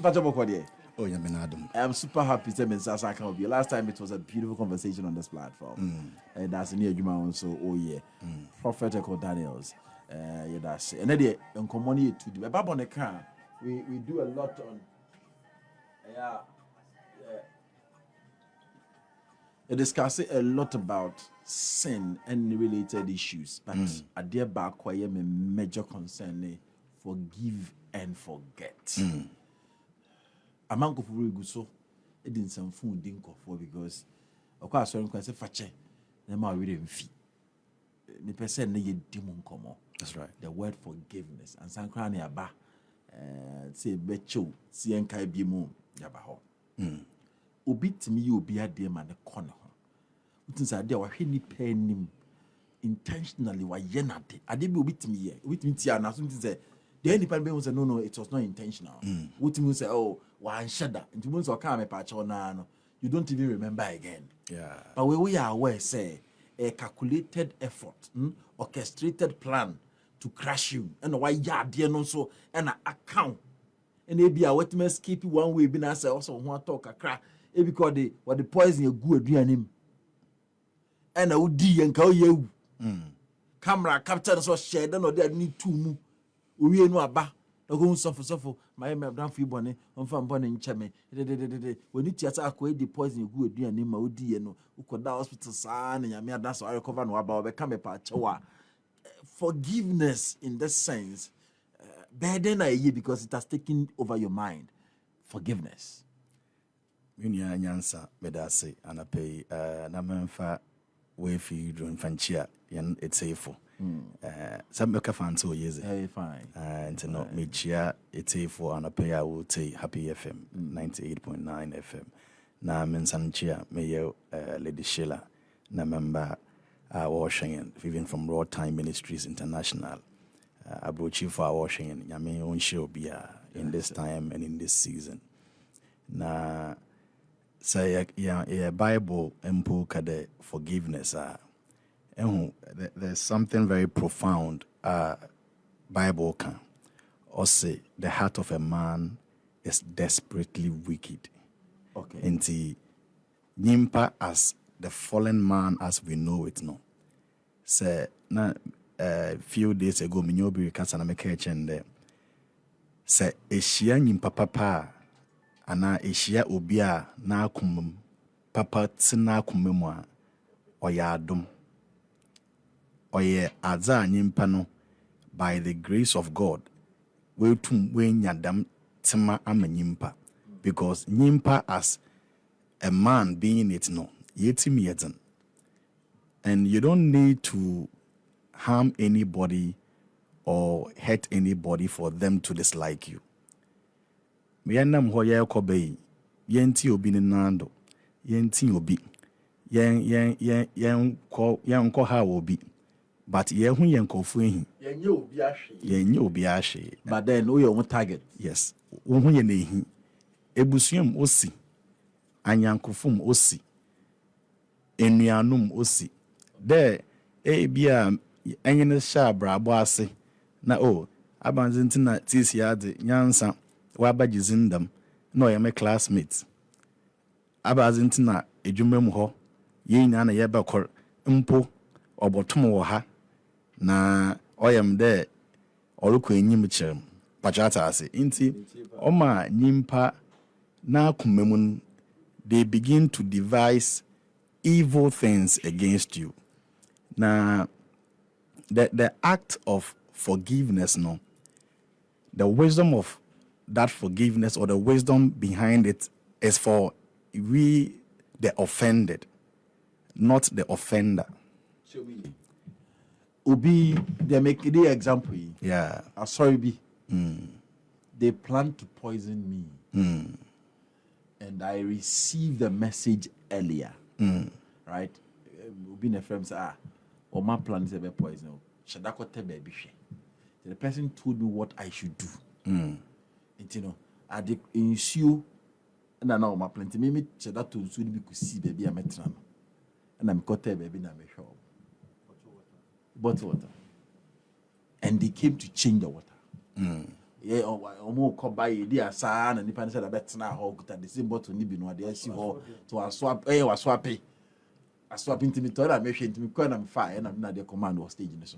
Oh, yeah, Menadum. I'm super happy to meet Sasa can be. Last time it was a beautiful conversation on this platform. And that's near Juma also. Oh yeah, Prophet Ekow Daniels. Yeah, that's it. And then the common to the Baba on the car. We do a lot on. Yeah, discuss a lot about sin and related issues, but a dear back why my major concern forgive and forget. Among of really good so it didn't some food didn't for because of course I can say fache never really fee. The person ne demon come. That's right. The word forgiveness and some cranny aba say becho see and kai be moon yabaho. Obi timi you be a dear man the corner. Since I did what he penny intentionally why yenade. I did be with me with me tia na something say the independent people say no it was not intentional. What you say oh one shudder and you want come a patch on no you don't even remember again. Yeah. But we are aware say a calculated effort, orchestrated plan to crash you and why ya dear no so and account and maybe I want to skip one way be say also want talk a crack because the what the poison you good him and I would D and call you camera capture so share no there need two mu we no aba no go suffer my down for bonne on fan bonne in cheme when you theater akwa the poison you good aduane ma odi no ukoda hospital sa na yame ada so recover no aba be come pa chewa forgiveness in this sense burden a year because it has taken over your mind forgiveness Minya nyansa medase anapay na memfa we fi drone fanchia yan it's safe. Some make a fan so easy. hey fine And no me chia it's safe anapay I will say Happy FM 98.9 FM. Na mensan chia me ye Lady Sheila na member washing even from Raw Time Ministries International. Abrochi for washing yame on show be in this time and in this season. Na say yeah Bible empo kade forgiveness there's something very profound Bible can or say the heart of a man is desperately wicked. okay And the nyimpa as the fallen man as we know it no say na few days ago me nyobi kasa na make chende say ehia nyimpa papa ana ehia obi a na akomam papa tina akomam a oya adom oye adza nyimpa no by the grace of God we tum we nyadam tima amanyimpa because nyimpa as a man being it no yetim yeten and you don't need to harm anybody or hurt anybody for them to dislike you. Mianam hoya kobe yenti obi ni nando yenti obi yen ko ha obi but ye hu yen kofu ehi yenye obi ahwe but then we your target yes wo hu yen ehi ebusuam osi anyankofum osi enuanum osi there bia enyene sha brabo ase na abanzintina tisi ade nyansa wabagizindam no ye me classmates abazintina edwumam ho yenya na ye bekor mpo obotom wo ha na oyem de orukọ enyim kyerem pachata ase inti oma nyimpa na akumamun they begin to devise evil things against you. Now, the act of forgiveness, no, the wisdom of that forgiveness or the wisdom behind it is for we, the offended, not the offender. show me obi they make the example Yeah. sorry be they plan to poison me and I received the message earlier right obi na friends or my plan is a poison shadako te baby the person told me what I should do and you know I did ensure and I know my plan to me shadato so be kusi baby am etra and I'm got baby na me show bottle water and they came to change the water yeah, or call by dear son, and depends on the better now, the same bottle, Nibi, no, they see her to a swap, or swap. I swap into me, told I make into me, I'm fire, and I'm not the command or stage in this.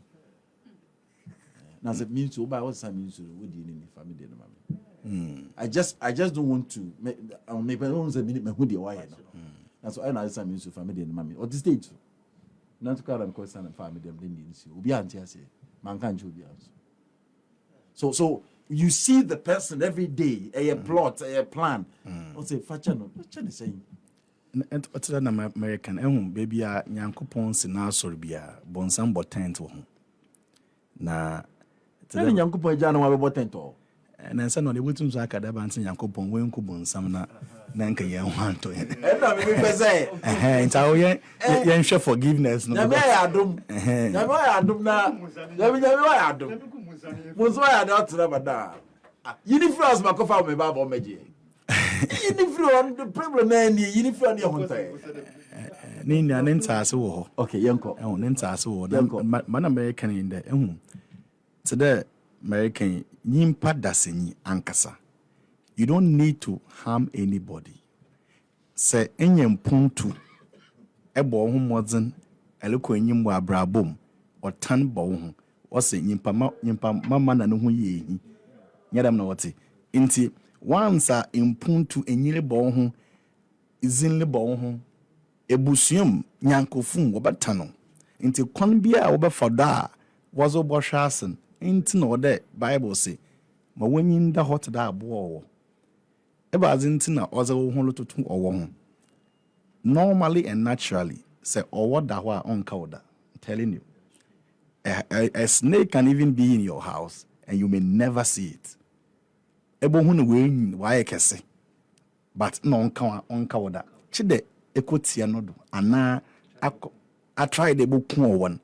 Now, it means to buy what's I mean to with you in the family. I just don't want to make my own a minute with the wire. That's why I know some means to family and mammy or the stage. Not to call them question and family, them didn't see. Be auntie, I say, man can't you be out. So you see the person every day, a plot, a plan. What's a fachano? What's the saying? And what's that American? Baby, Yankopon Sina Sorbia, Bonsam Botent. Na Tell Yankopon Jano about Tento. And then, no, they wouldn't like a dance in Yankopon, when Kubon na Nanka Yan want to it. And so, yeah, share forgiveness. No, I don't. I don't know. I don't know. Uniforms, my coffee, my Bible, Magic. Uniform, the problem, uniform, your hunter. Nina Nenta so. Okay, Yanko. Oh, Nenta so. Man American in the today, American, Yimpa Dasini Ankasa. You don't need to harm anybody. Say, Enyam Puntu, Ebo Humwazen, Eloco in Yimwa Brabum, or Tan Bohum, or say Yimpa Mamma and who ye. Yadam no what inti once a impuntu enyire bohum izinle bohum ebusuam nyankofun wobetano inti kon bia wobefoda was oboshasen inti no de Bible say ma wanyin da hot da abo eba azinti na oze wo hu lotutu owo ho normally and naturally say owo da ho a onka oda. I'm telling you a snake can even be in your house and you may never see it. Ebo hu no we why kese but no onka woda chide ekotia no do ana I tried the book one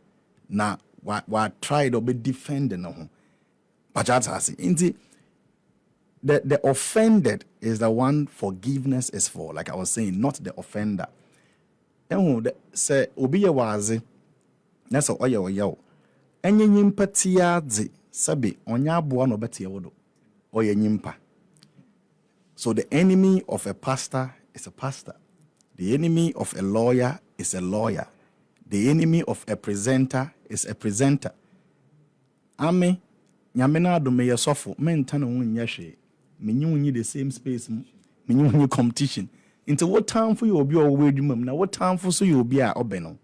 na wa tried to be defending no but that's as inti the offended is the one forgiveness is for, like I was saying, not the offender. And say obi ye waze na so oye enye nyimpa tiadze sabe onya aboa no betie wodo oye nyimpa. So the enemy of a pastor is a pastor. The enemy of a lawyer is a lawyer. The enemy of a presenter is a presenter. Ame nyamena do me yesofo menta no nya hwe. Menyi unyi the same space menyi unyi competition. Into what time for you obi o wedwumam na what time for so you obi a obeno.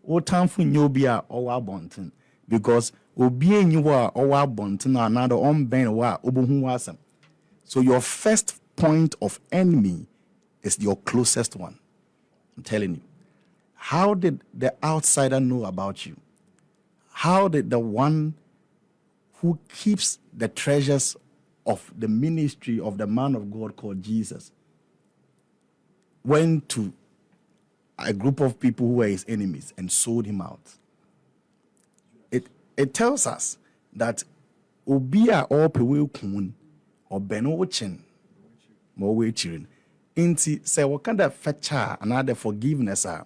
What time for you obi a owa bonten because obi enyi wo a owa bonten na another on ben wo a obohu wasam. So your first point of enemy is your closest one. I'm telling you. How did the outsider know about you? How did the one who keeps the treasures of the ministry of the man of God called Jesus went to a group of people who were his enemies and sold him out? It tells us that obia or pewe kun or benochin more waiting. Inti say what kind of fetcha another forgiveness are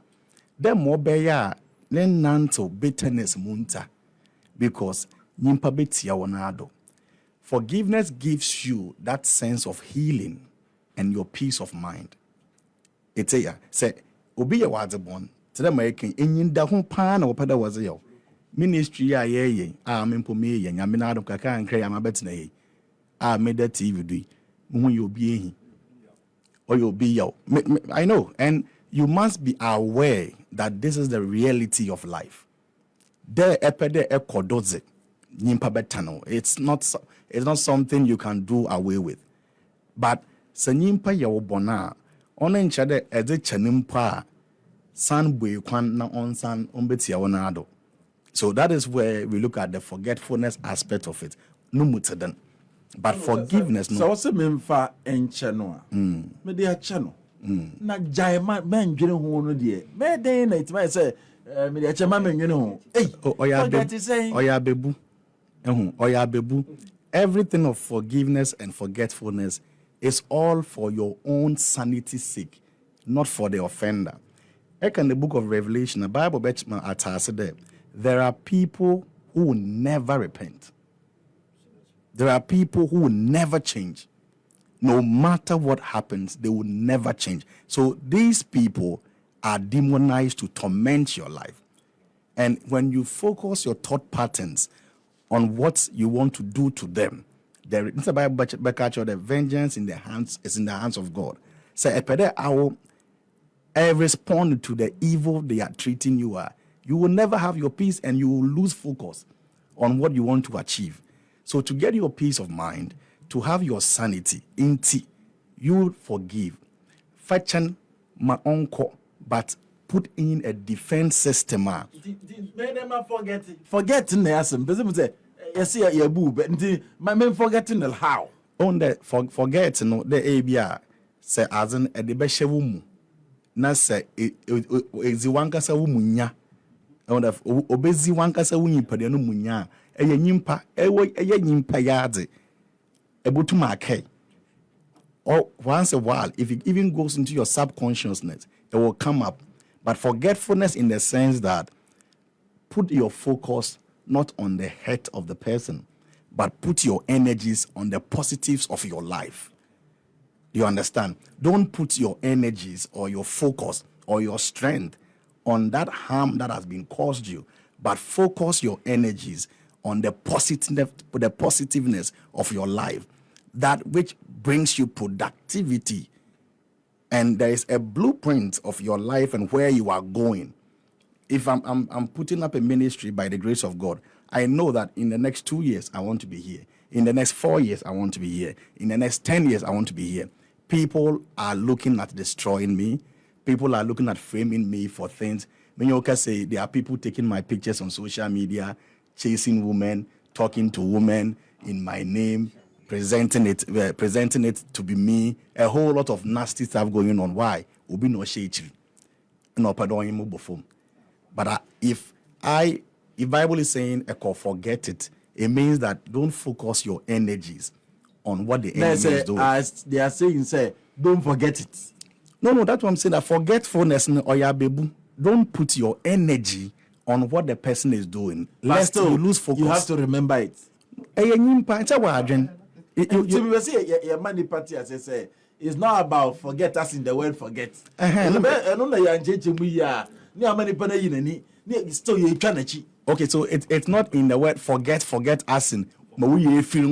then more beya then nanto bitterness munta because nyimpa betia wonado. Forgiveness gives you that sense of healing and your peace of mind. It's a say obi ya wadze bon to the American enyinda ho pa na wopada waze yo ministry a ye mempo me ye nyame na adom kaka ankra ya mabetena ye me that TV do mu ye obi ehi or you be yo. I know, and you must be aware that this is the reality of life. There epede ekodoze nyimpa betano. It's not something you can do away with. But se nyimpa ye wobona ono nchade ede chanimpa san bwe kwan na onsan ombetia wonado. So that is where we look at the forgetfulness aspect of it. No muteden. But forgiveness, no. So what's the memfa encheno? Me de acheno. Na jaima men dwene ho no de. Me den na itima say me de achema men dwene ho. Oya bebu. Oya bebu. Everything of forgiveness and forgetfulness is all for your own sanity's sake, not for the offender. Like in the book of Revelation, the Bible there are people who will never repent. There are people who will never change. No matter what happens, they will never change. So these people are demonized to torment your life. And when you focus your thought patterns on what you want to do to them, the vengeance in the hands is in the hands of God. So I respond to the evil they are treating you at. You will never have your peace and you will lose focus on what you want to achieve. So to get your peace of mind, to have your sanity, you forgive. Fashion my uncle, but put in a defense system. Forgetting the essence. Say, yes, yeah, boo, but my man forgetting the how. On the forget no the ABR say as in a debeshe wumu. Na say ezi wankasa wumunya. On the obezi wankasa wunyi pade no munya. Eye nyimpa eye nyimpa yade. Ebutuma akay. Or once a while, if it even goes into your subconsciousness, it will come up. But forgetfulness in the sense that put your focus not on the hurt of the person, but put your energies on the positives of your life. You understand? Don't put your energies or your focus or your strength on that harm that has been caused you, but focus your energies on the positiveness of your life, that which brings you productivity. And there is a blueprint of your life and where you are going. If I'm putting up a ministry by the grace of God, I know that in the next 2 years, I want to be here. In the next 4 years, I want to be here. In the next 10 years, I want to be here. People are looking at destroying me. People are looking at framing me for things. When you can say there are people taking my pictures on social media, chasing women, talking to women in my name, presenting it to be me. A whole lot of nasty stuff going on. Why? Obi no sheichiri. No pardon him before. But if Bible is saying, Ekow, forget it, it means that don't focus your energies on what the enemy is doing. As they are saying, say, don't forget it. No, that's what I'm saying. That forgetfulness, don't put your energy on what the person is doing. Lest you lose focus. You have to remember it. It's not about forget us in the word forget. Okay, so it's not in the word forget us in, but we feel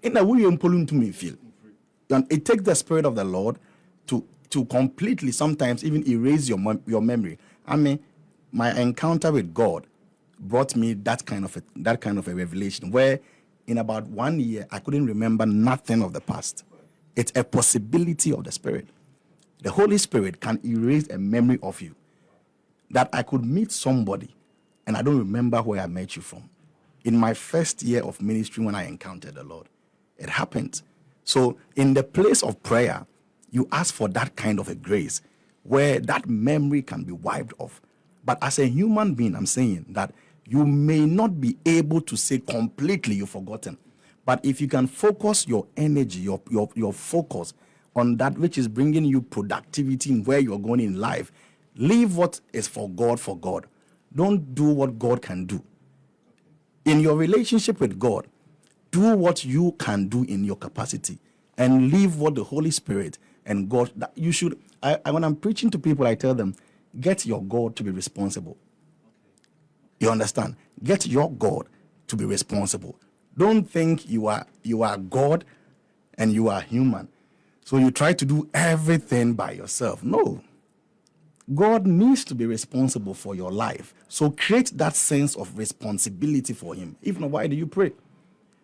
in a way to me feel. And it takes the Spirit of the Lord to completely sometimes even erase your memory. I mean, my encounter with God brought me that kind of a revelation where in about 1 year I couldn't remember nothing of the past. It's a possibility of the Spirit. The Holy Spirit can erase a memory of you. That I could meet somebody and I don't remember where I met you from. In my first year of ministry when I encountered the Lord, it happened. So in the place of prayer, you ask for that kind of a grace where that memory can be wiped off. But as a human being, I'm saying that you may not be able to say completely you've forgotten. But if you can focus your energy, your focus on that which is bringing you productivity in where you're going in life, leave what is for God. Don't do what God can do. In your relationship with God, do what you can do in your capacity and leave what the Holy Spirit and God, that you should, when I'm preaching to people, I tell them, get your God to be responsible. You understand? Get your God to be responsible. Don't think you are God and you are human. So you try to do everything by yourself. No. God needs to be responsible for your life. So create that sense of responsibility for him. If not, why do you pray?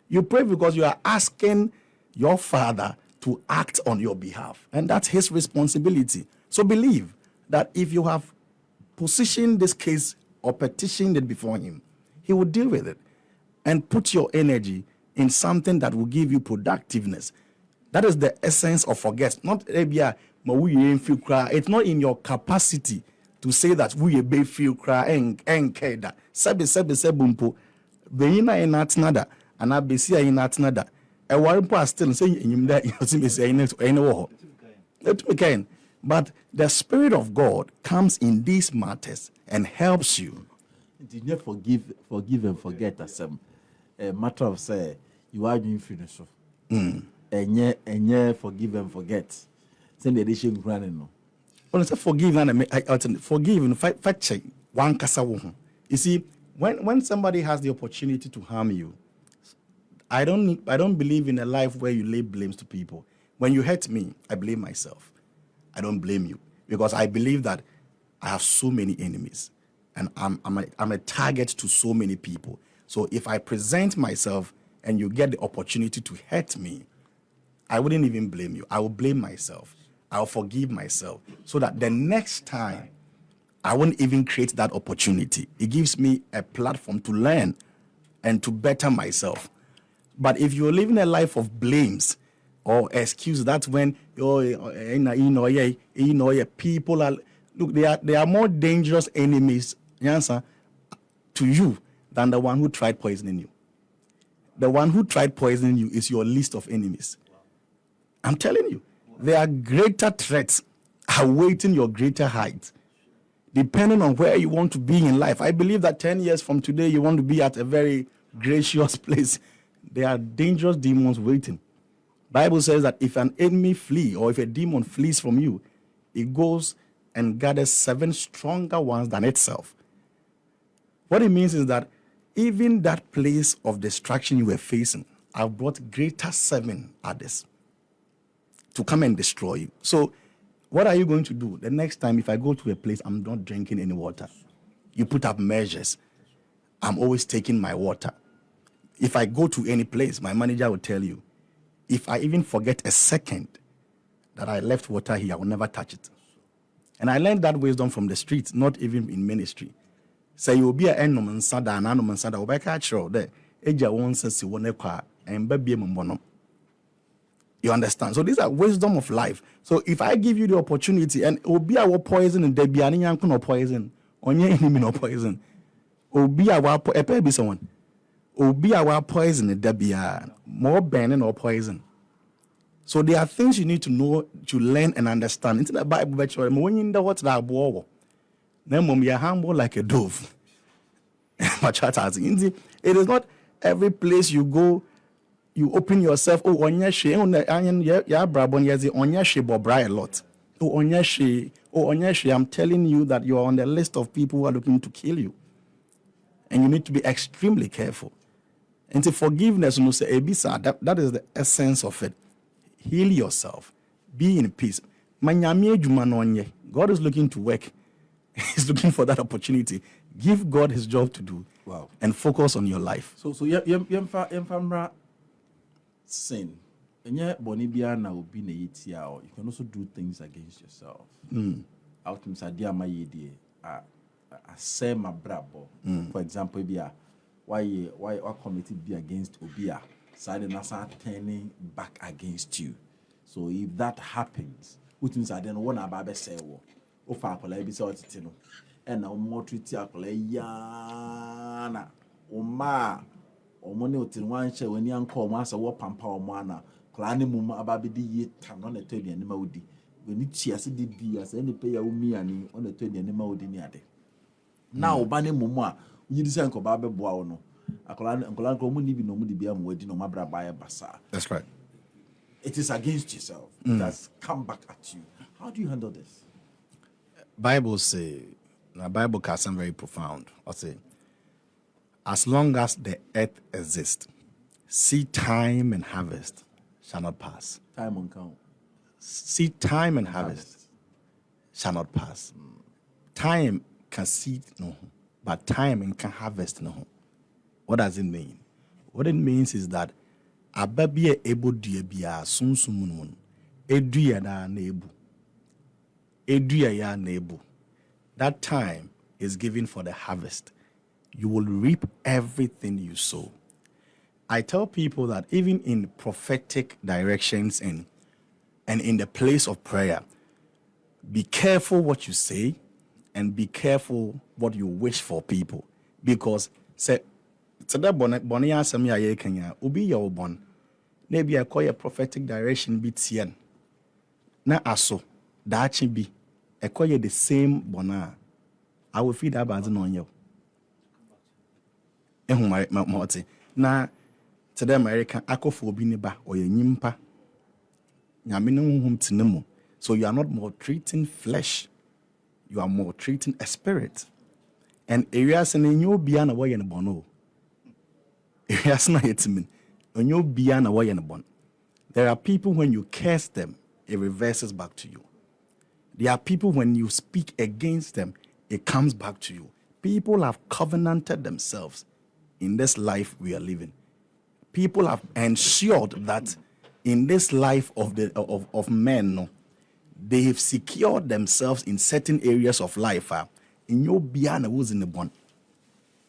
You pray because you are asking your Father to act on your behalf. And that's his responsibility. So believe that if you have positioned this case or petitioned it before him, he will deal with it. And put your energy in something that will give you productiveness. That is the essence of forget. Not it's not in your capacity to say that we be feel cry and keda. Sebe bumpo. Beina in atnada and abesia in atnada. A warren pass still saying him that you say any war. But the Spirit of God comes in these matters and helps you. Did you forgive and forget as a matter of say You are doing free so. And forgive and forget. Send the edition running no. When I say forgive, forgive and fight check one kasa wo ho. You see, when somebody has the opportunity to harm you, I don't believe in a life where you lay blames to people. When you hurt me, I blame myself. I don't blame you because I believe that I have so many enemies and I'm a target to so many people. So if I present myself and you get the opportunity to hurt me, I wouldn't even blame you. I will blame myself. I'll forgive myself so that the next time I won't even create that opportunity. It gives me a platform to learn and to better myself. But if you're living a life of blames or excuses, that's when people are look. They are more dangerous enemies, to you than the one who tried poisoning you. The one who tried poisoning you is your list of enemies. I'm telling you, there are greater threats awaiting your greater height. Depending on where you want to be in life. I believe that 10 years from today, you want to be at a very gracious place. There are dangerous demons waiting. Bible says that if an enemy flee or if a demon flees from you, it goes and gathers 7 stronger ones than itself. What it means is that even that place of destruction you were facing, I've brought greater 7 others to come and destroy you. So what are you going to do? The next time if I go to a place, I'm not drinking any water. You put up measures. I'm always taking my water. If I go to any place, my manager will tell you, if I even forget a second that I left water here, I will never touch it. And I learned that wisdom from the streets, not even in ministry. Say you will be an anoman sada, an anoman sada, or catch there. Eja won't say one car and baby mumbono. You understand? So these are wisdom of life. So if I give you the opportunity and obi our poison and there be any yanku no poison, on your enemy no poison, obi our be someone, obi our poison and there be more burning or poison. So there are things you need to know, to learn and understand. Into the Bible, but when you know what's that war, then mom you humble like a dove. It is not every place you go. You open yourself. Oh, onyeshe, ya brabon yazi onyeshe bobra a lot. Oh, onyeshe. I'm telling you that you are on the list of people who are looking to kill you, and you need to be extremely careful. And to forgiveness, you say, ebisa. That is the essence of it. Heal yourself. Be in peace. God is looking to work. He's looking for that opportunity. Give God his job to do. Wow. And focus on your life. So yemfa sin. Enye boni bia na obi na yitia o. You can also do things against yourself. Outum sadia ma yedie a say ma brabo. For example, bia why committee be against obia. Side na start turning back against you. So if that happens, which means I don't want to say wo. Ofa akola bi say otitino. And na mo treat akola yana. Oma omone otinwan hye wani anko omo asa wo pampa omo ana. Kola ne mum ababedi yeta no na todi anima wodi. Wani tiase didi asa ne pe ya umi ani on na todi anima wodi ni ade. Na oba ne mum a yidi se anko ba be boa wo no. That's right. It is against yourself. It has come back at you. How do you handle this? Bible say, the Bible has some very profound. I say, as long as the earth exists, seed time and harvest shall not pass. Time on count. Seed time and harvest shall not pass. Time can seed no, but time can harvest no. What does it mean? What it means is that ababi ebo dua bia sunsumun edua na nebu. Edua ya nebu. That time is given for the harvest. You will reap everything you sow. I tell people that even in prophetic directions and in the place of prayer, be careful what you say and be careful what you wish for people, because say that bonny asem ya ye kenya obi ya obon na bi akoye prophetic direction bi tien na aso daachi bi akoye the same bona I will feed that bad on you ehumare mote na to the American akofo obi ne ba or ye nyimpa nyame ne honhom tene mu. So you are not maltreating flesh, you are maltreating a spirit. And areas in your biana way and bono. Areas na yetimin. On your biana way and bon. There are people when you curse them, it reverses back to you. There are people when you speak against them, it comes back to you. People have covenanted themselves in this life we are living. People have ensured that in this life of men, no, they have secured themselves in certain areas of life. In your biana was in the bond.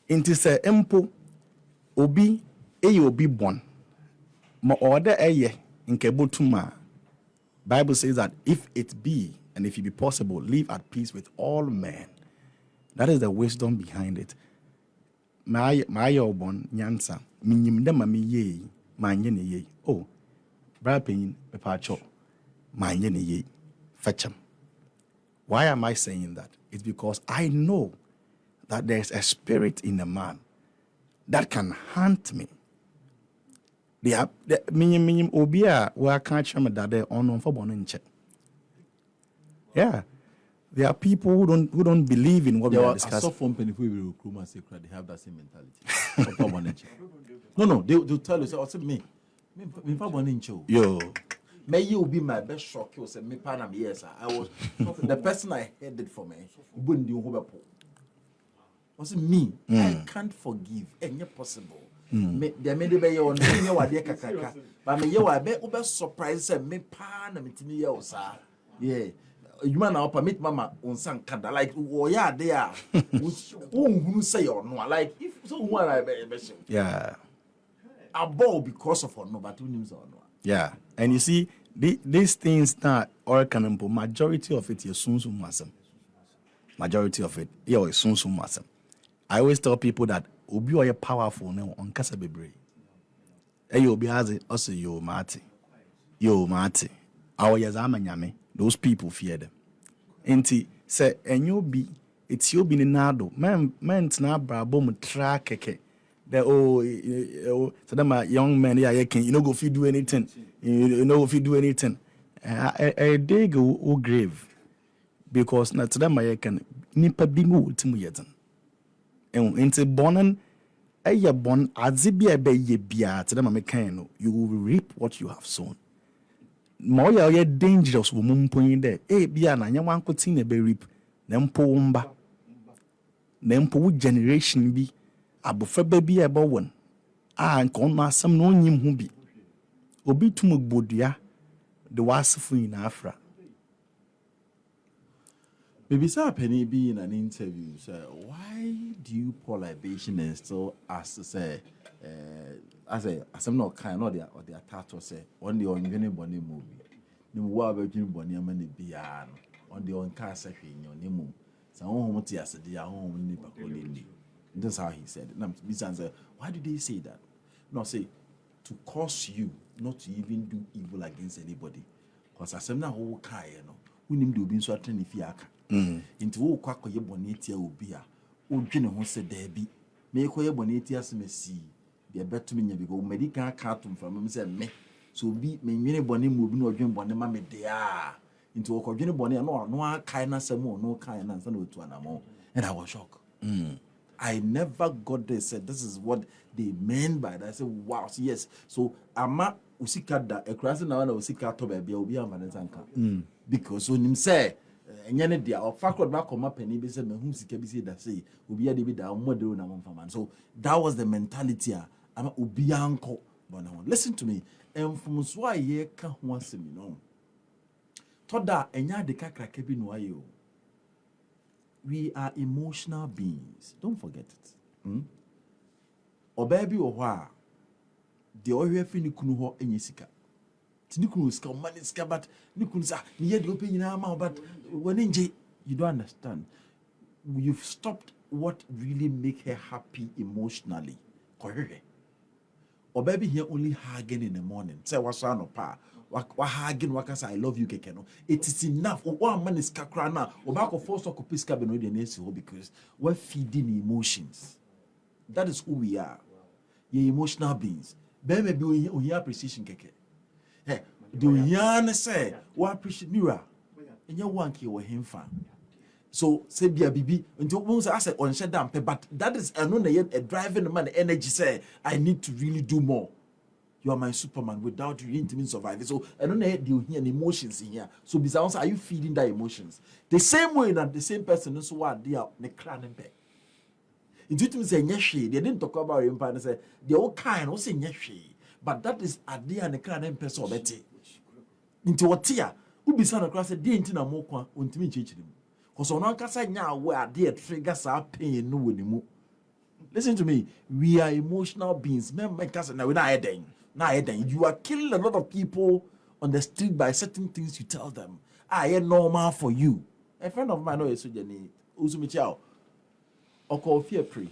Inti se empo obi obi bon. Ma order nke botuma. Bible says that if it be and if it be possible, live at peace with all men. That is the wisdom behind it. My bon nyansa minyim dem ma ye ma nye ne ye. Oh, bra penin pepacho ma nye ne ye. Fetcham. Why am I saying that? It's because I know that there's a spirit in a man that can hunt me. Minyim obia wa can't chama that they on for boninche. Yeah. There are people who don't believe in what we are discussing. I saw from people who will say they have that same mentality. No, they'll tell you, say, me Yo. May you be my best shock. You say, me panam, yes, I was the person I headed for me. Wouldn't do hope. Was me? I can't forgive. Any possible. There may be your name, what dear Kakaka. But me, you are be surprised. Me pan me to me, yeah. You man now permit mama on some kanda like yeah there. Who say or no like if so one I be yeah. A ball because of no but who names or no. Yeah. And you see these things that or can majority of it is soon masem. Majority of it is soon masem. I always tell people that obi or powerful now on kasa bebre. E obi has it also yo mate. Our yazama nyame. Those people fear them. Enti say enyo bi it's you be nado man na brabo mu track keke the so them young men here can you know go fit do anything you know if you do anything a day go grave because na to them can nipa bi mu ultimu yeten enti bonen eye bon azibia be ye bia to them can no you will reap what you have sown. More you're dangerous woman point there. Bia na nyawan kotin na be rip. Nempo umba. Nempo generation bi. Abofa baby eba won. Nko ma asem no nyim hu bi. Obi tum gbodua de wasefo ina afra. Maybe sir Penny be in an interview say why do you pour libation and still ask to say as I'm not kind or the tattoo say on the only bonny movie. No wa be dream bonny amane bia on the on car secretary in your name. So home to as the home nipa kolini. That's how he said it. Now say, why did they say that? No, say to cause you not to even do evil against anybody. Because as I'm not whole car, we need to be so attend if yaka. Into all quack or your bonetia will be a old general who said there be. Make your bonetia some see. Be a better me because medical cartoon from him said me. So be me bonny moving or dream bonny mammy there. Into a cogent bonny no kindness some more, no kindness and to an amount. And I was shocked. I never got there said this is what they meant by that. I said, wow, yes. So ama usika da a crossing now and usika to be obi amanzanka. Because when him say enyane dia or fakod back on my penny be say me hu sika bi say that say obi ade bi da model na man. So that was the mentality ama obi anko. But now listen to me. And from so ye ka ho asem no. Toda enya de kakra ka bi no ayo. We are emotional beings. Don't forget it. Or baby or wha the oil fini kunu ho enyesika. Tinikunu ska money ska but nikunu sa niye de open na ma but when you don't understand. You've stopped what really make her happy emotionally. Correct. Or baby here only hugging in the morning. Say what's on pa. Wa hugging wakasa I love you keke no. It is enough. O one man is kakra na. O back of force ko piska be no dey nesi ho because we're feeding emotions. That is who we are. You're emotional beings. Baby be we appreciation keke. Hey, do yan say we appreciate mirror. And you want ki we him fan. So say be a bibi until once I said on shut down, but that is a driving the man energy say I need to really do more. You are my Superman. Without you, you ain't even survive. So I don't know you hear emotions in here. So besides, are you feeding that emotions? The same way that the same person is what they are the clan and back. It didn't say they didn't talk about him, and say the all kind also nyeshi. But that is a dear and the clan and person betty. Into what tia? Who be son across a dear into a mokwa until church him. Because on Ankasa now where dear triggers are pain no with listen to me. We are emotional beings. Men make us now we're not heading. Now you are killing a lot of people on the street by certain things you tell them. It's normal for you. A friend of mine knows Uzumichao Ekow Daniels,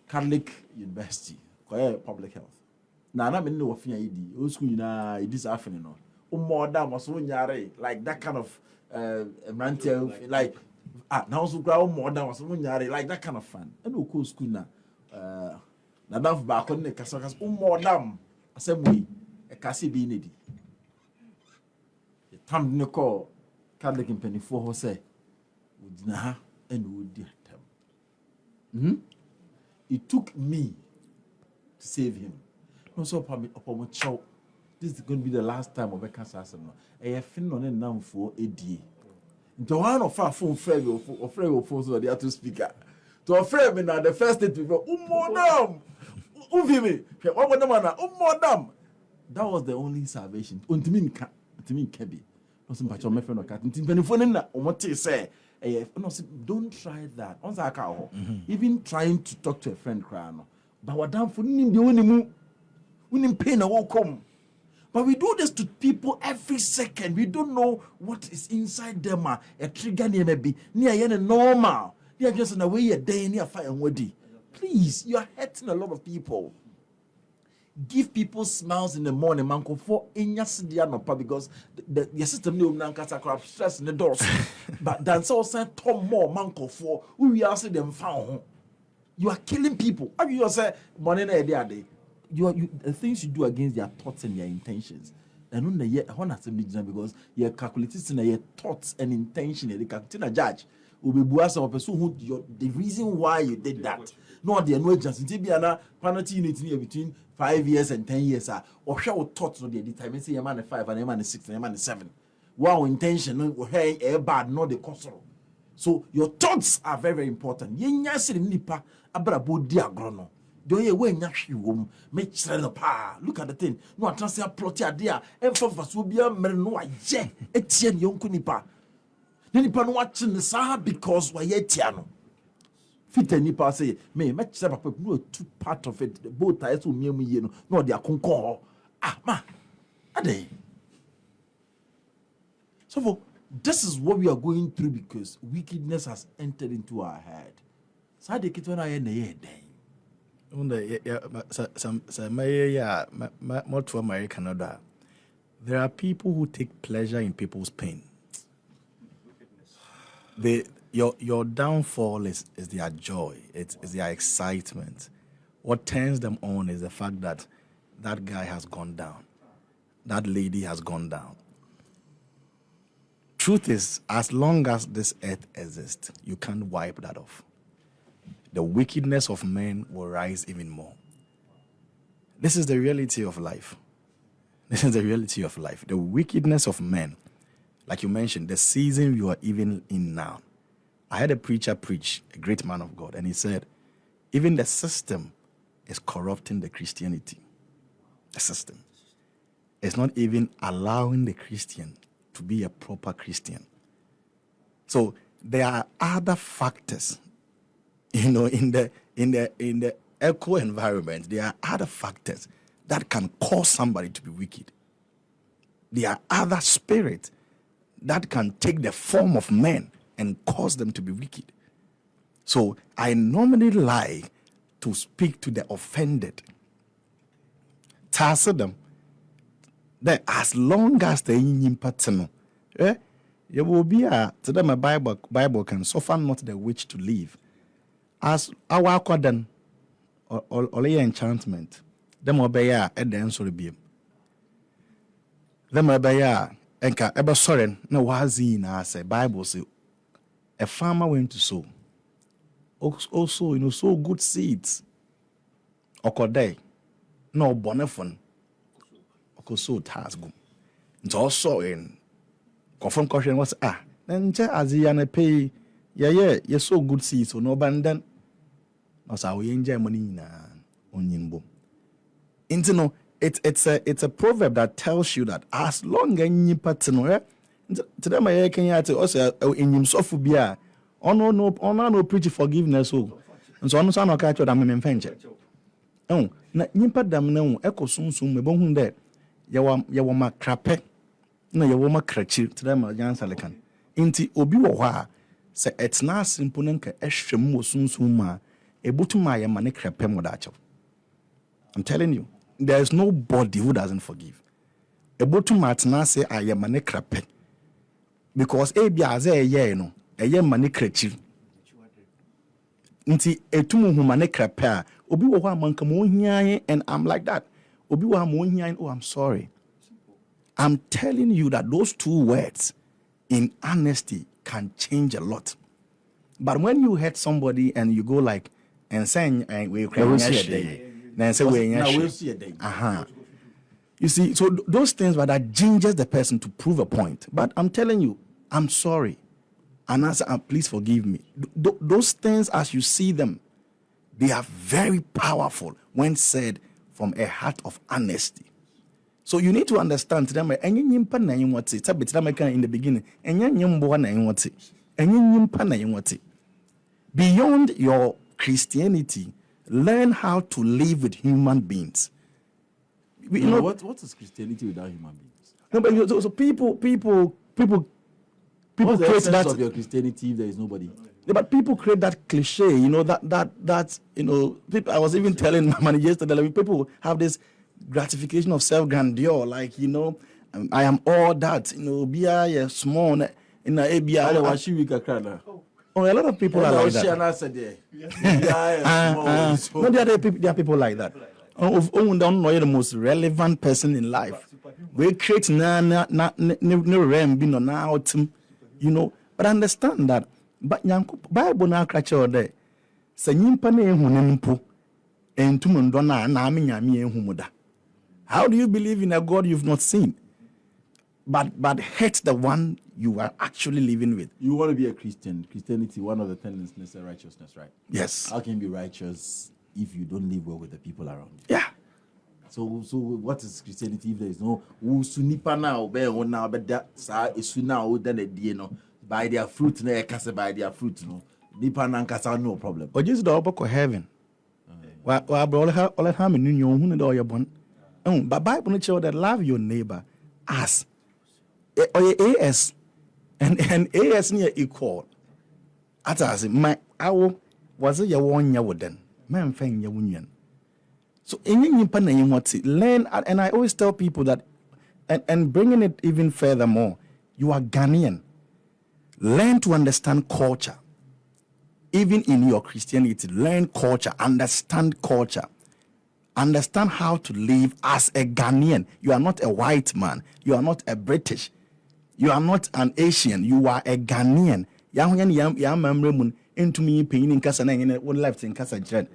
Catholic University, public health. Now I'm in no fear old school this afternoon. More damn was like that kind of like now so grow more than was like that kind of fun. And we cool school now. Na daf back on the kasakas more damn assembly a cassie be needy. The time no call Catholic in penny for her say would na and would dear them. It took me to save him. No so upon my chow. This is going to be the last time of a cancer. I have been on a number for a day. Into one of our phone friend or phone so the other speaker. To a friend in the first day to go, madam, madam. That was the only salvation. Untimin Kebi. No, some patch on my friend or cat. Until what they say. No, don't try that. Once I call, even trying to talk to a friend, crown. But what damn for the only move. We didn't pay no come. But we do this to people every second. We don't know what is inside them. A trigger near maybe near normal. They are just in a way a day near fire and wedding. Please, you are hurting a lot of people. Give people smiles in the morning, man. For in your because your system no man stress in the doors. But that's also Tom more man for who we are them found. You are killing people. How you say money na day? You the things you do against their thoughts and their intentions. And on the year because you're calculating your thoughts and intention. You calculate a judge will be buas of person who the reason why you did that. No, the no just be an penalty unit between 5 years and 10 years. Or show thoughts no the time say a man 5 and a man 6 and a man 7. Wow, intention no hey bad no the cost. So your thoughts are very, very important. Yenya se nipa abrabo di agrono. Do ye we nyashi wom me kire no pa. Look at the thing. No atranse plot ade e fa so bia mere no aye etie ne yonku nipa. Ne nipa no wache ne sa because wa ye tia no. Fit nipa say me kire papa no two part of it. Both ties so miemu ye no. No de akonkon. Ah ma. Ade. So for this is what we are going through because wickedness has entered into our head. So they get when I end the year day. More to America, Canada. There are people who take pleasure in people's pain. Your downfall is their joy. It's their excitement. What turns them on is the fact that that guy has gone down. That lady has gone down. Truth is, as long as this earth exists, you can't wipe that off. The wickedness of men will rise even more. This is the reality of life. This is the reality of life. The wickedness of men, like you mentioned, the season you are even in now. I had a preacher preach, a great man of God, and he said, even the system is corrupting the Christianity. The system. It's not even allowing the Christian to be a proper Christian. So there are other factors, in the echo environment. There are other factors that can cause somebody to be wicked. There are other spirits that can take the form of men and cause them to be wicked. So I normally like to speak to the offended. Tell them that as long as they in pattern, you will be to them a Bible can suffer not the witch to live. As our quadan or enchantment, them obey at the answer be. Them obey enka ever sorry no was in as a Bible say a farmer went to sow. Also, sow good seeds. Okode no bonefon. Okoso task go. It's also in confirm question was then as the pay you sow good seeds so no abandon. No sa we enjoy money na onyinbo. Into it's a proverb that tells you that as long as you partner to them I can also in himself be no preach forgiveness so and so on so no catch that me mfenche. Na nyimpa dam na hu ekosumsum me bohu de ye ma krape na ye ma krachi to them yansa lekan. Inti obi wo ha se etna simple nka ehwem wo sumsum ma ebutuma ye ma ne krape mo da. I'm telling you, there is nobody who doesn't forgive. Ebutuma atna say ayema ne krape because ebia ze ye no eye ma ne krachi. Nti etumu huma ne krape obi wo ho amanka mo hian and I'm like that. Obi wo mo hian, oh I'm sorry. I'm telling you that those two words in honesty can change a lot. But when you hurt somebody and you go like and saying we then say we see a day. You see, so those things that gingers the person to prove a point. But I'm telling you, I'm sorry. And answer, please forgive me. Those things as you see them, they are very powerful when said from a heart of honesty. So you need to understand them. In the beginning, beyond your Christianity, learn how to live with human beings. What is Christianity without human beings? No, but so people What's the create essence that of your Christianity if there is nobody? Yeah, but people create that cliche, that people, I was even telling my manager yesterday, like, people have this gratification of self-grandeur, like, I am all that, be a small, in a ABI. Oh, a lot of people are like that. No, there are people like that. Don't know you're the most relevant person in life. We create no but understand that. But Bible na krache ode se nyimpa na ehu ne mpo entum ndo na ame nyame ehu muda. How do you believe in a God you've not seen? But hate the one you are actually living with. You want to be a Christian. Christianity, one of the tenets is righteousness, right? Yes. How can you be righteous if you don't live well with the people around you? Yeah. So what is Christianity if there is no sunipa now be now but that sa isu now then a by their fruit na ekase by their fruit no nipa na nkasa no problem. O Jesus do oboko heaven. Wa bro all ha me nunyo hu ne do ye bon. But Bible no show that love your neighbor as AS and AS near equal. Atase my awo was it your one year with them. Man fan your union. So learn, and I always tell people that, and bringing it even furthermore, you are Ghanaian. Learn to understand culture. Even in your Christianity, learn culture, understand culture. Understand how to live as a Ghanaian. You are not a white man. You are not a British. You are not an Asian. You are a Ghanaian. Into me paying in Casa and left in Casa Jen.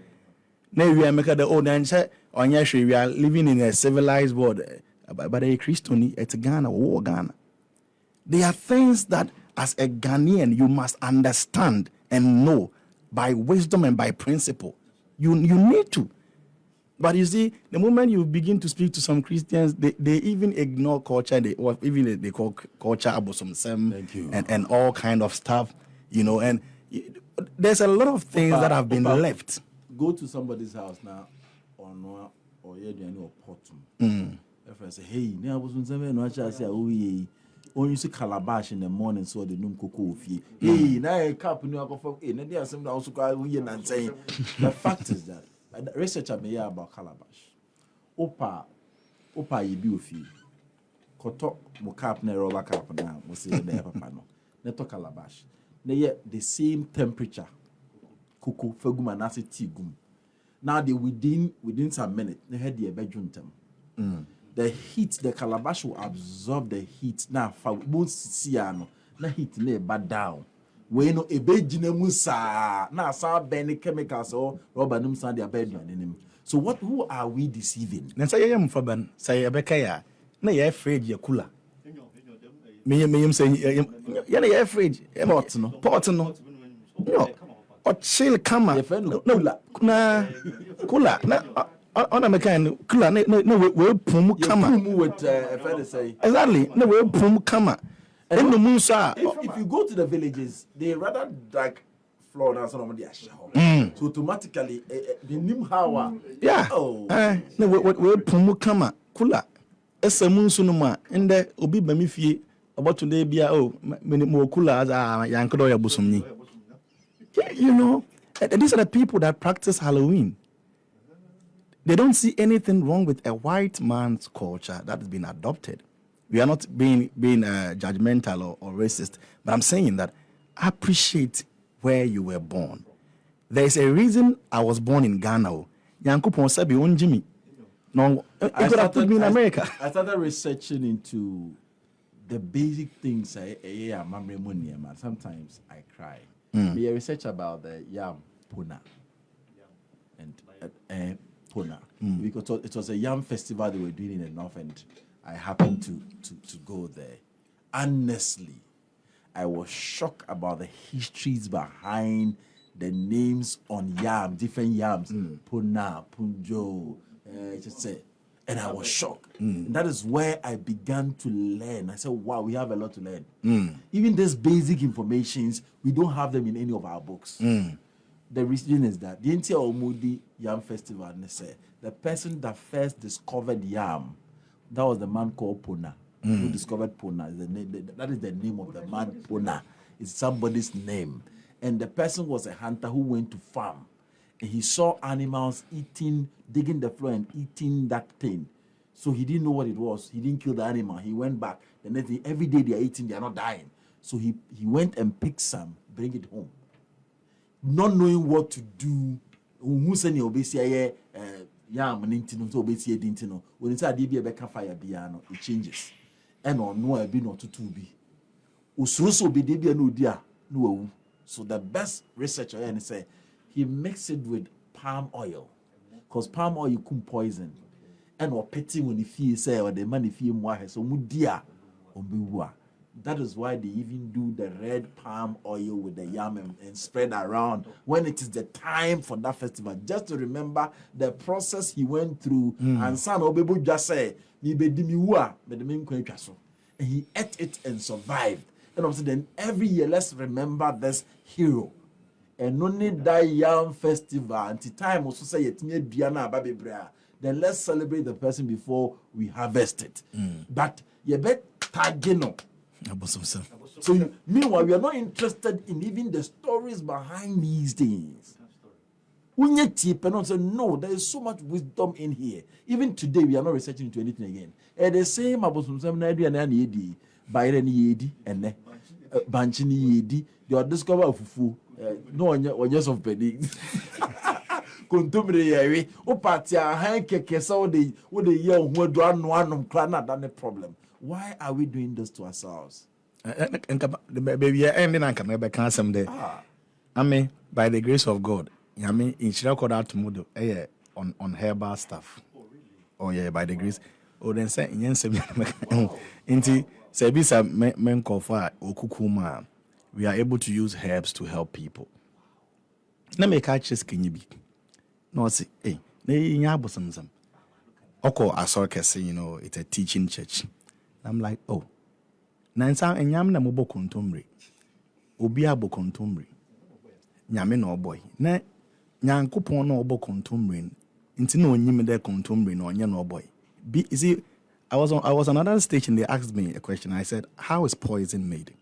Now we are making the old answer on Yashri. We are living in a civilized world. But a Christian, it's Ghana, war Ghana. There are things that as a Ghanaian you must understand and know by wisdom and by principle. You need to. But you see, the moment you begin to speak to some Christians, they even ignore culture. They call culture abosom and all kind of stuff, and there's a lot of things that have been left. Go to somebody's house now, or Portum. If I say, hey, now I was on seven, no, I say, oh, yeah. When you see calabash in the morning, so the num cocoa fee. Hey, now a cup in your coffee, and then some also cry, and saying, the fact is that research I may about calabash. Opa, you be with you. Koto, mocap, ne rubber cap now, was say the papa. Neto calabash. They yet the same temperature. Cocoa, fegum, and acid tea gum. Now they within some minutes, they had the bedroom them. The heat, the calabash will absorb the heat. Now, for most siano, na heat ne bad down. We know a bedjina musa, now some benny chemicals or rubber num sand their bedroom. So who are we deceiving? Then say I'm for Ben, say a becaya. No, you're afraid you're cooler. Me say, you're afraid. Pot no. No. Or chill camera. No, cooler. On a mechanic, cooler. No, we'll pum camera. With a say. Exactly. No, we'll pum camera. And the musa. If you go to the villages, they rather dark floor than some of the ash. So automatically, the nim hawa. Yeah. Oh. No, we'll pum camera. Cooler. It's a moonsunuma. And the obi bamifi about today be more cooler as Yankodoya Busumi. You know, these are the people that practice Halloween. They don't see anything wrong with a white man's culture that has been adopted. We are not being judgmental or racist, but I'm saying that appreciate where you were born. There is a reason I was born in Ghana. Yankupon Sabi on Jimmy. No, it could have put me in America. I started researching into the basic things. Sometimes I cry. We research about the yam puna and puna because it was a yam festival they were doing in the north, and I happened to go there. Honestly, I was shocked about the histories behind the names on yam, different yams, puna, punjo, and I was shocked. And that is where I began to learn. I said, wow, we have a lot to learn. Even these basic informations, we don't have them in any of our books. The reason is that the entire Omudi Yam Festival, the person that first discovered yam, that was the man called Puna, who discovered Puna. That is the name of the man, Puna. It's somebody's name. And the person was a hunter who went to farm. And he saw animals digging the floor and eating that thing. So he didn't know what it was. He didn't kill the animal. He went back. The next day, every day they are eating, they are not dying. So he went and picked some, bring it home. Not knowing what to do. Who said he obviously yam nintino so obviously dintino. When it's a DB a fire piano, it changes. And on no be not to be. Ususo be DB no dia no. So the best researcher and say he mixed it with palm oil, because palm oil can poison. And or petty when he say or the man if he more so mudia or that is why they even do the red palm oil with the yam and spread around when it is the time for that festival. Just to remember the process he went through. And son Obebu just say, and he ate it and survived. And also then every year, let's remember this hero. And only that yam festival, until time also say it me Diana Baby Brea. Then let's celebrate the person before we harvest it. But you bet tagino. So meanwhile, we are not interested in even the stories behind these things. When you tip and say no, there is so much wisdom in here. Even today, we are not researching into anything again. And the same about some idea and yedi, Byron yedi, and Banchini yedi. You are discover fufu. No one years of penny. Contumere yewe. O party a hanke kesa wo de year who do anum klana than the problem. Why are we doing this to ourselves? Baby, ending and can ever cancel them there. I mean, by the grace of God, I mean, in Shirako out tomorrow, on herbal stuff. Oh, yeah, by the grace. Oh, then say, yes, Inti, Sebisa men call for Okukuma. We are able to use herbs to help people. Let me catch this, can you be? No, see, hey, they nyabosam. Oko Asorkese, you know, it's a teaching church. I'm like, oh, Nansa and Yam na mobo contumri. Obia bo contumri. Nyame no boy. Ne Nyankopon no obo contumri. Inti no nyime de contumri no nya no boy. You see, I was on another station. They asked me a question. I said, how is poison made?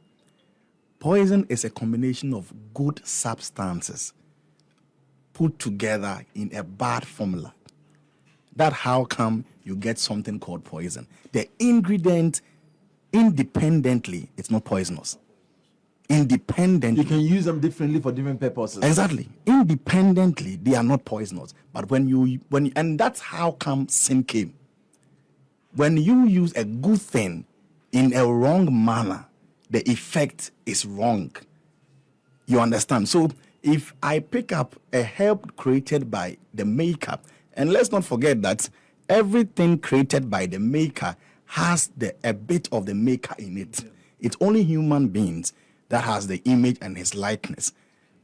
Poison is a combination of good substances put together in a bad formula. That's how come you get something called poison. The ingredient independently, it's not poisonous. independently. You can use them differently for different purposes. Exactly. Independently, they are not poisonous. But and that's how come sin came. When you use a good thing in a wrong manner, the effect is wrong. You understand? So if I pick up a herb created by the maker, and let's not forget that everything created by the maker has a bit of the maker in it. It's only human beings that has the image and his likeness.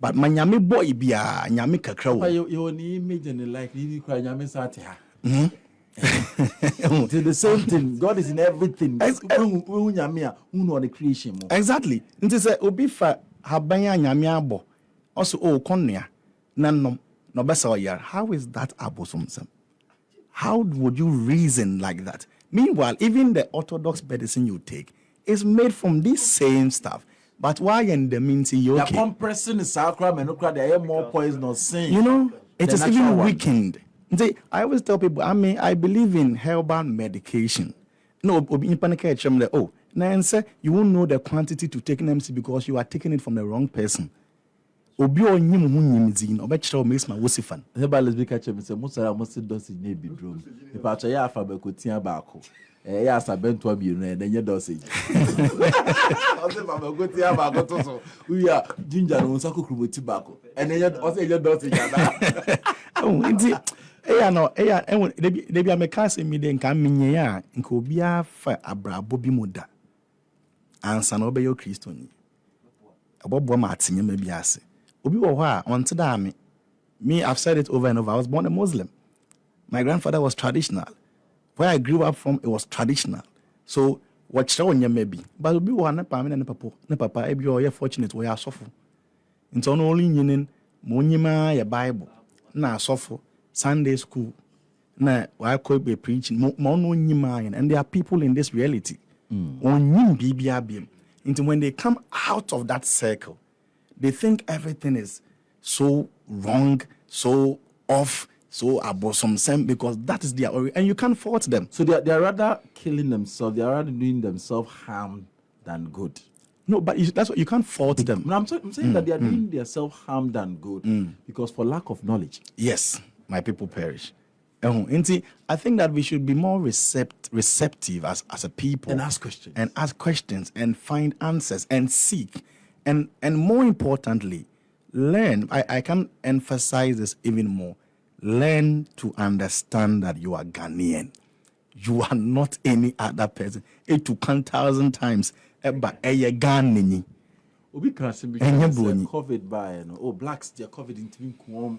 But my nyame boy biya nyame kakra wo. You only image and the like you cry nyame sati ha. It's the same thing. God is in everything. The creation. Exactly. Nti say obi fa habanya nyame abo. Also konua nanom no besa oyar. How is that abosomsem? How would you reason like that? Meanwhile, even the orthodox medicine you take is made from this same stuff. But why in the means you okay? The compressing is sacral and they are more poisonous sin. You know, it is even weakened. I always tell people, I believe in herbal medication. No, you won't know the quantity to take an MC because you are taking it from the wrong person. Obi onyim hu nyimdin obekire makes my wosifan hebal be catch me say musara must does in be drum if I ya afa be kotia baako ya asabento abi no enye dosage o se ba be kotia baako to so we are ginger no nsako kruboti baako enye o se enye dosage ada oh nti debi ameka se mi de nka menye ya nka obi afa abrabo bi muda ansa na obeyo kristoni abobo ma atenye ma bi ase obi wo ho a onte da me I've said it over and over. I was born a Muslim. My grandfather was traditional. Where I grew up from, it was traditional. So what show maybe but obi wo na pa me na papa e bi o ye fortunate we asofo nti no only nyinin mo nyima ya Bible na asofo Sunday school na why could be preaching mo no nyima and there are people in this reality on nyim bibia biem into when they come out of that circle they think everything is so wrong, so off, so abosom because that is their origin and you can't fault them. So they are rather killing themselves, they are rather doing themselves harm than good. No, but that's what you can't fault them. I'm saying that they are doing themselves harm than good because for lack of knowledge. Yes, my people perish. I think that we should be more receptive as a people and ask questions and find answers and seek and more importantly learn. I can emphasize this even more. Learn to understand that you are Ghanaian. You are not any other person. It took 1,000 times but Ghanaian. Obi can say COVID by blacks they are COVID into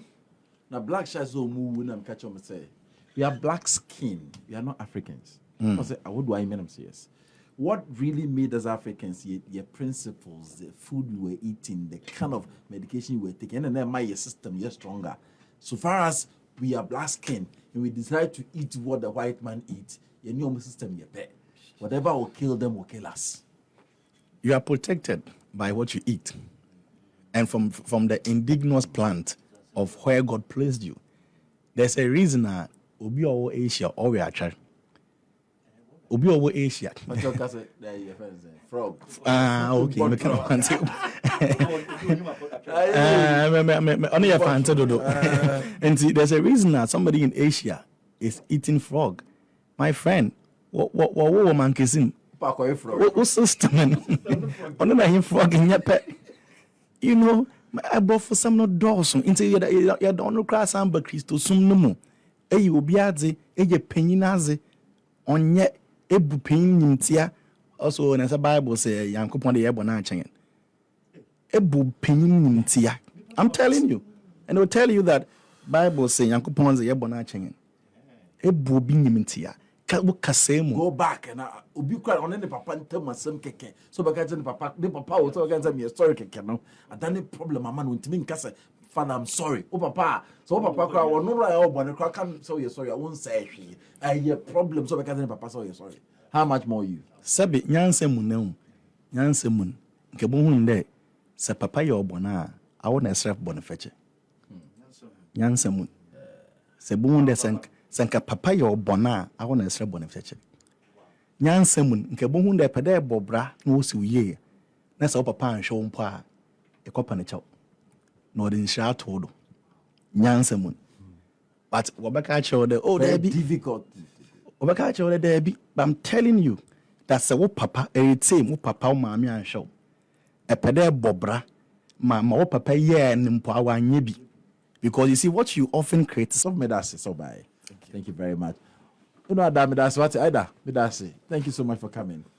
now black shas o mu na catch them say we are black skin, we are not Africans. I say what do I mean? Say yes. What really made us Africans, your principles, the food we were eating, the kind of medication we were taking, and then my system is stronger. So far as we are black skin and we decide to eat what the white man eats, your new system you pay. Whatever will kill them will kill us. You are protected by what you eat. And from the indigenous plant of where God placed you. There's a reason Obi Owo Asia or we are trying. Obi Owo Asia. Frog. Okay. Me cannot answer. Only a fan dodo. And see, there's a reason that somebody in Asia is eating frog. My friend, what woman kissing? What system? Only him frog in your pet. You know, I bought for some not Dawson. Into you don't cross Amber Christo soon no more. You will be at the peninaze on yet. Ebu pain nimtia also in the Bible say Yankopon the Ebona changen. Ebu pain nimtia. I'm telling you. And they'll tell you that Bible say Yankopon the Ebona changen. Ebu binimtia. Go back and Obi cry on the papa and tell my son keke. So because the papa will tell me a story keke no. I done a problem man won't mean kase. Father, I'm sorry. Oh, Papa. So, Papa, I will not write when I can't say you're sorry. I won't say I hear problems. So, because Papa, so you're sorry. How much more you? Sabi, Nyanse Mun, Nyanse Mun, Kabun de, Sa Papa, your bona, I want to serve Boniface. Nyanse Mun. Sebun de Sanka Papa, your bona, I want to serve Boniface. Nyanse Mun, Kabun de Pade Bobra, no see ye. na sɛ wo papa anhwɛ wo mpo a ɛkɔpa ne kyɛw na ɔde nhyira atoo do nyansa mu but wɔbɛka kyerɛ wo dɛ oh Very daabi difficult. wɔbɛka kyerɛ wo dɛ daabi but I'm telling you that sɛ wo papa ɛyɛtie wo papa wo maame anhwɛ wo ɛpɛ dɛ ɛbɔ bra ma wo papa yɛɛ ne mpo a wanyɛ bi because you see what you often criticize. So medase so bye. Thank you very much. You know that medase what Ida medase. Thank you so much for coming.